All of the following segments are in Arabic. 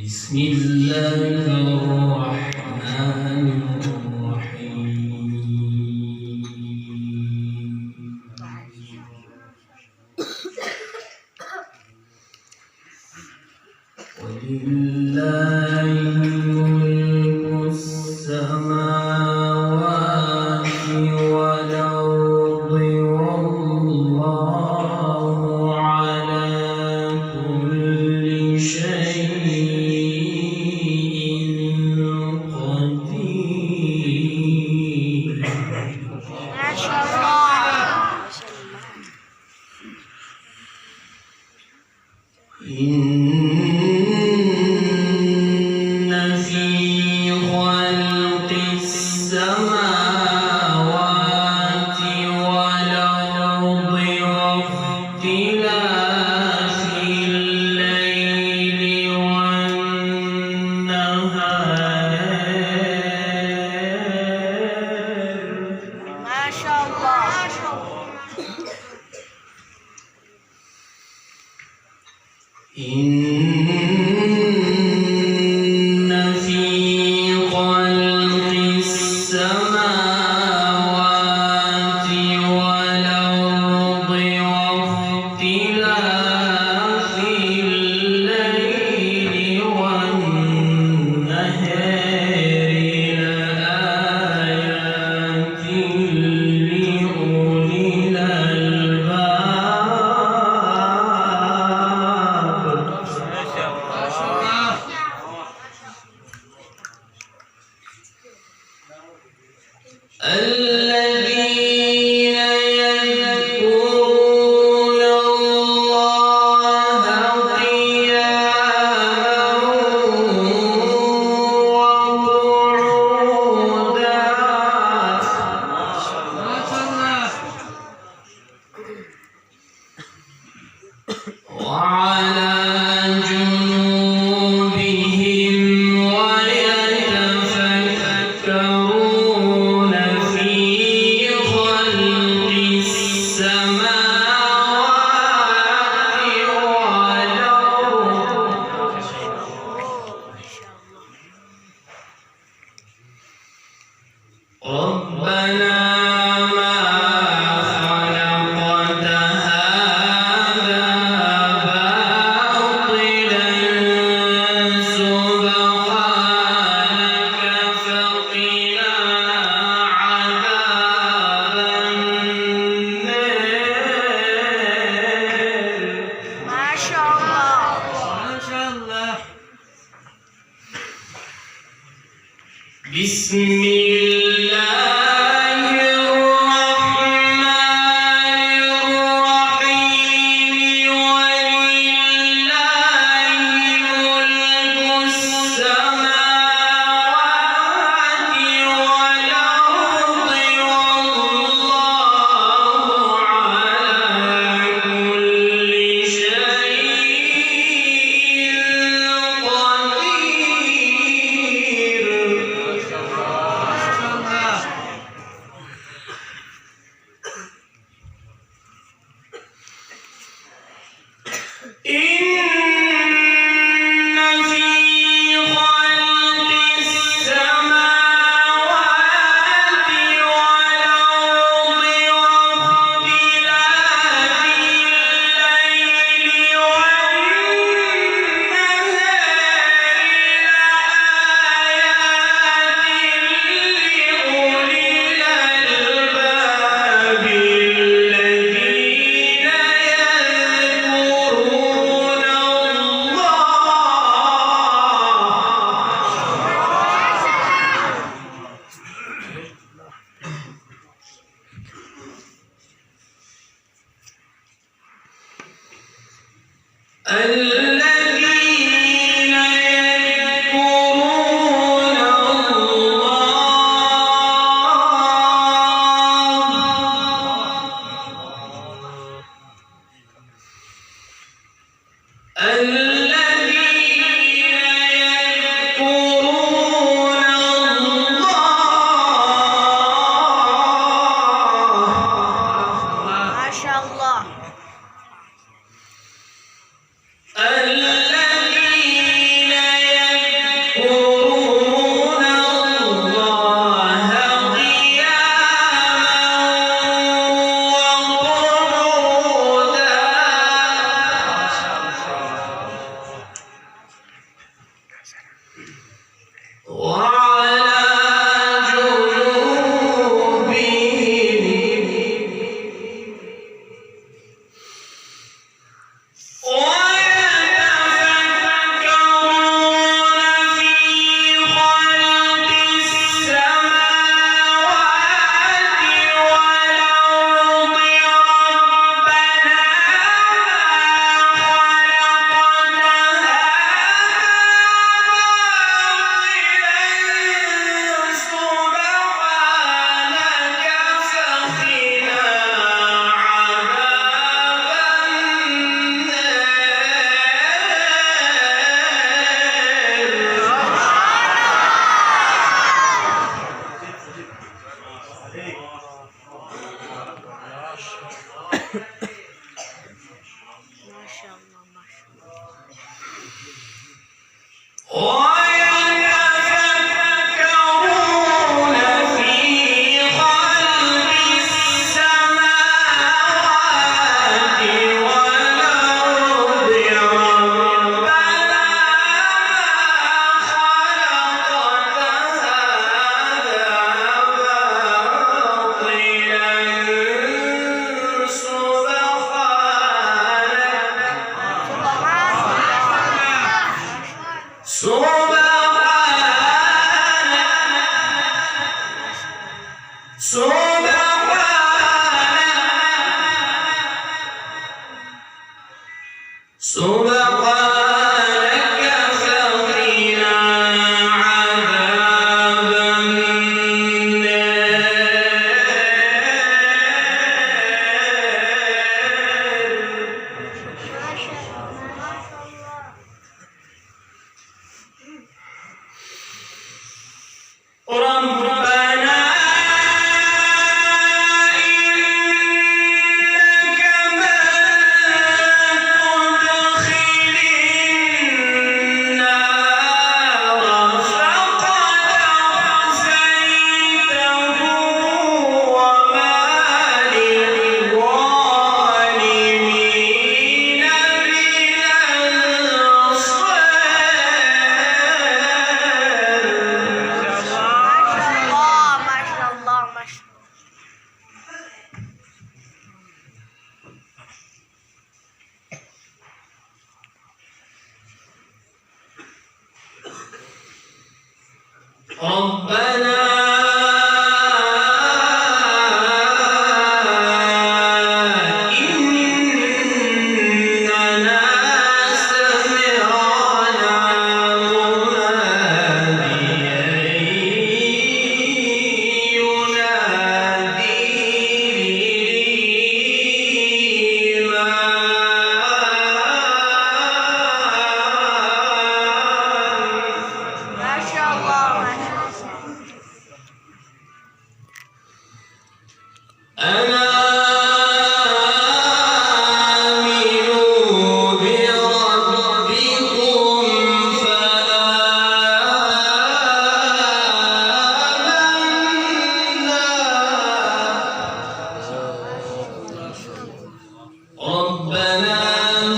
بسم الله الرحمن الرحيم ولله ملك السماوات والأرض والله على كل شيء قدير. ما شاء الله. إن في خلق السماوات والأرض واختلاف الليل والنهار ما شاء الله. إن في خلق السماوات والأرض واختلاف الليل والنهار لآيات لأولي الألباب. الذين يذكرون الله قياما وعلى جنوبهم ويتفكرون في خلق السماوات والأرض ربنا ما خلقت هذا باطلا سبحانك فقنا عذاب النار. ما شاء الله. بسم الله الرحمن الرحيم ولله ملك السماوات والأرض والله على كل شيء قدير. إن في خلق السماوات والأرض واختلاف الليل والنهار لآيات لأولي الألباب الذين يذكرون الذين يذكرون ما شاء الله. الذين ما شاء الله ما شاء الله ويتفكرون في خلق السماوات والأرض ربنا سبحانك فقنا عذاب ربنا إنك من تدخل النار فقد أخزيته وما للظالمين ما شاء الله ما شاء الله ربنا إننا سمعنا مناديا ينادي للإيمان ما شاء الله ما شاء الله أنا آمنوا بربكم فآمنا ربنا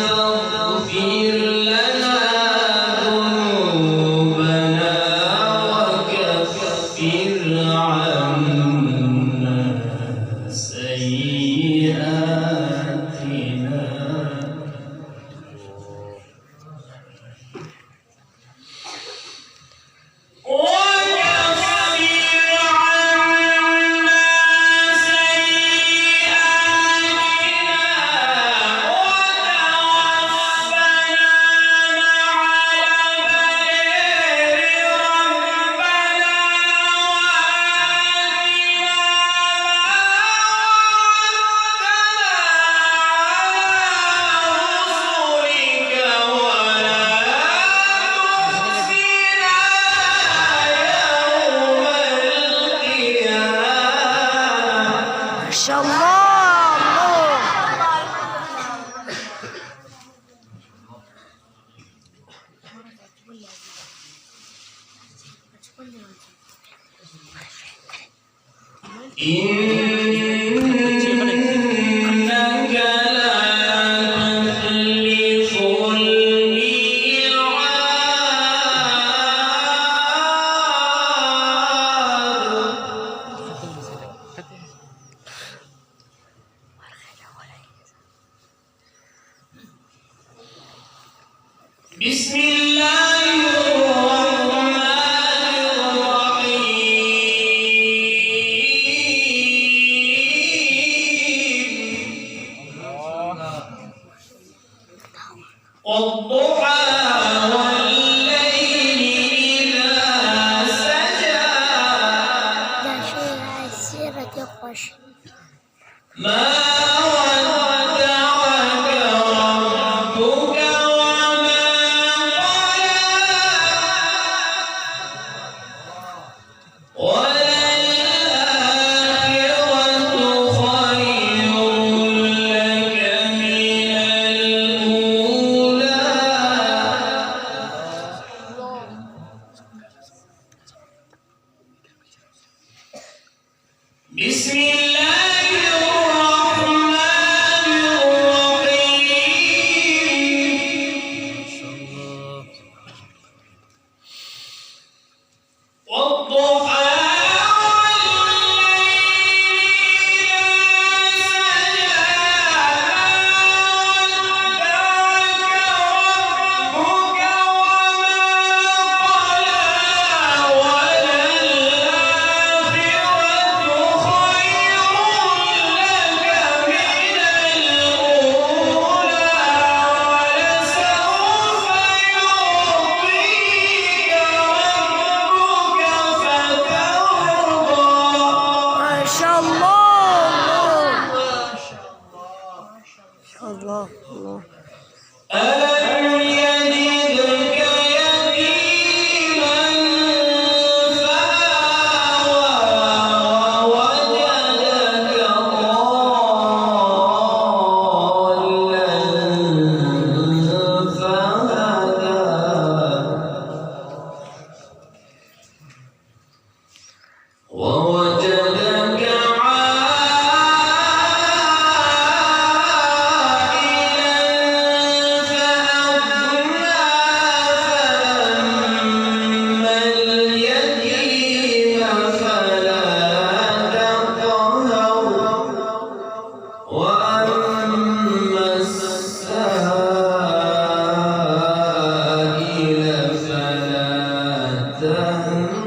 فاغفر لنا ذنوبنا وكفر عنا سيئاتنا ما شاء الله إنك لا تخلف الميعاد بسم الله الرحمن الرحيم والضحى والليل إذا سجى ما ودعك ربك وما قلى وللآخرة خير الله الله. ألم يجدك يتيما فآوى ووجدك ضالا فهدى ووجدك وأما السائل فلا تنهر